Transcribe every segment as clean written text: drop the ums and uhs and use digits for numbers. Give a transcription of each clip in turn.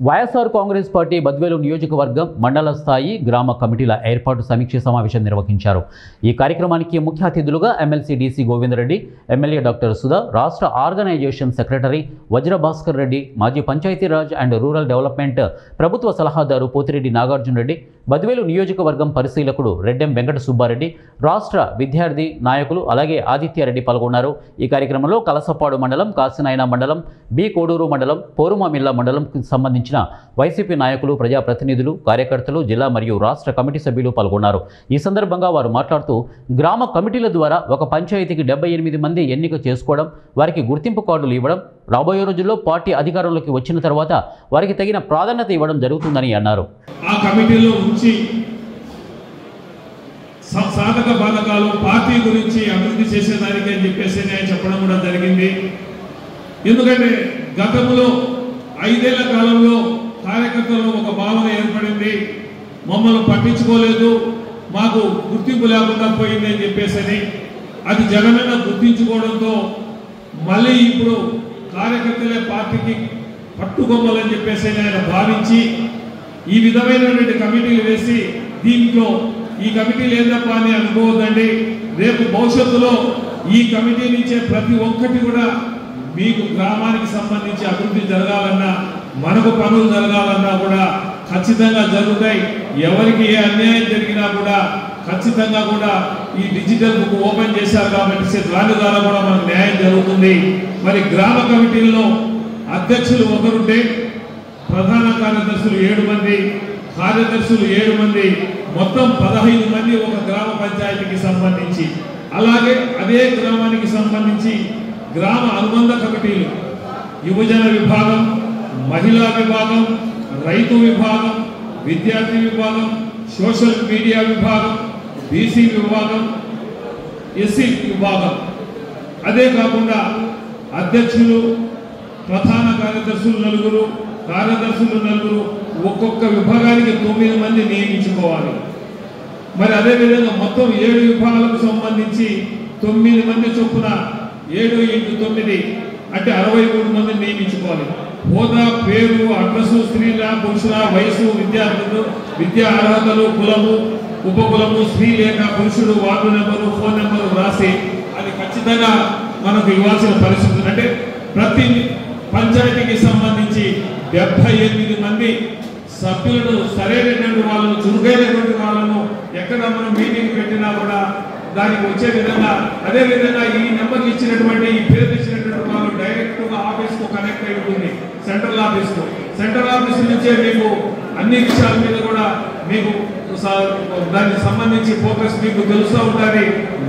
YSR Congress party Badvel నియోజకవర్గం మండల స్థాయి గ్రామ కమిటీల ఏర్పాటు సమీక్ష సమావేశం నిర్వహించారు. ఈ కార్యక్రమానికి ముఖ్య అతిథులుగా MLC DC Govinda Reddy, MLA doctor Sudha, రాష్ట్ర ఆర్గనైజేషన్ సెక్రటరీ వజ్రభాస్కర్ రెడ్డి, మాజీ పంచాయతీరాజ్ అండ్ రూరల్ డెవలప్మెంట్ ప్రభుత్వ సలహాదారు పోతిరెడ్డి నాగార్జున రెడ్డి, బద్వేలు నియోజకవర్గం పరిశీలకుడు రెడ్డెం వెంకట సుబ్బారెడ్డి, రాష్ట్ర విద్యార్థి నాయకులు అలాగే ఆదిత్యారెడ్డి పాల్గొన్నారు. ఈ కార్యక్రమంలో కలసపాడు మండలం, కాసినాయన మండలం, బి కోడూరు మండలం, పోరుమామిల్ల మండలంకు సంబంధించిన వైసీపీ నాయకులు, ప్రజాప్రతినిధులు, కార్యకర్తలు, జిల్లా మరియు రాష్ట్ర కమిటీ సభ్యులు పాల్గొన్నారు. ఈ సందర్భంగా వారు మాట్లాడుతూ గ్రామ కమిటీల ద్వారా ఒక పంచాయతీకి 78 మంది ఎన్నిక చేసుకోవడం, వారికి గుర్తింపు కార్డులు ఇవ్వడం, రాబోయే రోజుల్లో పార్టీ అధికారంలోకి వచ్చిన తర్వాత వారికి తగిన ప్రాధాన్యత ఇవ్వడం జరుగుతుందని అన్నారు. ఆ కమిటీలో ఉంచి సాధక బాధకాలు పార్టీ గురించి అభివృద్ధి చేసేదానికి అని చెప్పేసి నేను చెప్పడం కూడా జరిగింది. ఎందుకంటే గతంలో 5 ఏళ్ల కాలంలో కార్యకర్తలు ఒక భావన ఏర్పడింది, మమ్మల్ని పట్టించుకోలేదు, మాకు గుర్తింపు లేకుండా పోయింది అని చెప్పేసి అది జగనన్న గుర్తించుకోవడంతో మళ్ళీ ఇప్పుడు కార్యకర్తలే పార్టీకి పట్టుకొమ్మలని చెప్పేసి ఆయన భావించి ఈ విధమైనటువంటి కమిటీలు వేసి దీంట్లో ఈ కమిటీలు ఏందప్ప అని అనుకోవద్దండి. రేపు భవిష్యత్తులో ఈ కమిటీ నుంచే ప్రతి ఒక్కటి కూడా మీకు గ్రామానికి సంబంధించి అభివృద్ధి జరగాలన్నా, మనకు పనులు జరగాలన్నా కూడా ఖచ్చితంగా జరుగుతాయి. ఎవరికి ఏ అన్యాయం జరిగినా కూడా ఖచ్చితంగా కూడా ఈ డిజిటల్ బుక్ ఓపెన్ చేశారు కాబట్టి దాని ద్వారా కూడా మనకు న్యాయం జరుగుతుంది. మరి గ్రామ కమిటీల్లో అధ్యక్షులు ఒకరుంటే ప్రధాన కార్యదర్శులు 7 మంది, కార్యదర్శులు 7 మంది, మొత్తం 15 మంది ఒక గ్రామ పంచాయతీకి సంబంధించి. అలాగే అదే గ్రామానికి సంబంధించి గ్రామ అనుబంధ కమిటీలు, యువజన విభాగం, మహిళా విభాగం, రైతు విభాగం, విద్యార్థి విభాగం, సోషల్ మీడియా విభాగం, బీసీ విభాగం, ఎస్సీ విభాగం. అదే కాకుండా అధ్యక్షులు, ప్రధాన కార్యదర్శులు 4, కార్యదర్శులు 4, ఒక్కొక్క విభాగానికి 9 మంది నియమించుకోవాలి. మరి అదేవిధంగా మొత్తం 7 విభాగాలకు సంబంధించి 9 మంది చొప్పున 7 × 9 అంటే 63 మందిని నియమించుకోవాలి. హోదా, పేరు, అడ్రస్సు, స్త్రీల, పురుషుల, వయసు, విద్యార్థులు, విద్యా అర్హతలు, కులము, ఉపకులము, స్త్రీ లేక పురుషుడు, వార్డు నెంబరు, ఫోన్ నెంబరు రాసి అది ఖచ్చితంగా మనకు ఇవ్వాల్సిన పరిస్థితి. అంటే ప్రతి పంచాయతీకి సంబంధించి 78 మంది సభ్యులను, సరైనటువంటి వాళ్ళను, చురుకైనటువంటి వాళ్ళను ఎక్కడ మనం మీటింగ్ పెట్టినా కూడా దానికి వచ్చే విధంగా, అదే విధంగా ఈ నెంబర్ ఇచ్చినటువంటి, ఈ పేరు ఇచ్చినటువంటి వాళ్ళు డైరెక్ట్ గా ఆఫీస్ కు కనెక్ట్ అయి ఉంటుంది, సెంట్రల్ ఆఫీస్ కు. సెంట్రల్ ఆఫీస్ నుంచే మీకు అన్ని విషయాల మీద కూడా మీకు దానికి సంబంధించి ఫోకస్ మీకు తెలుస్తూ ఉంటుంది.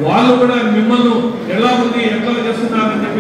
వాళ్ళు కూడా మిమ్మల్ని ఎలా ఉంది, ఎట్లా చేస్తున్నారని చెప్పి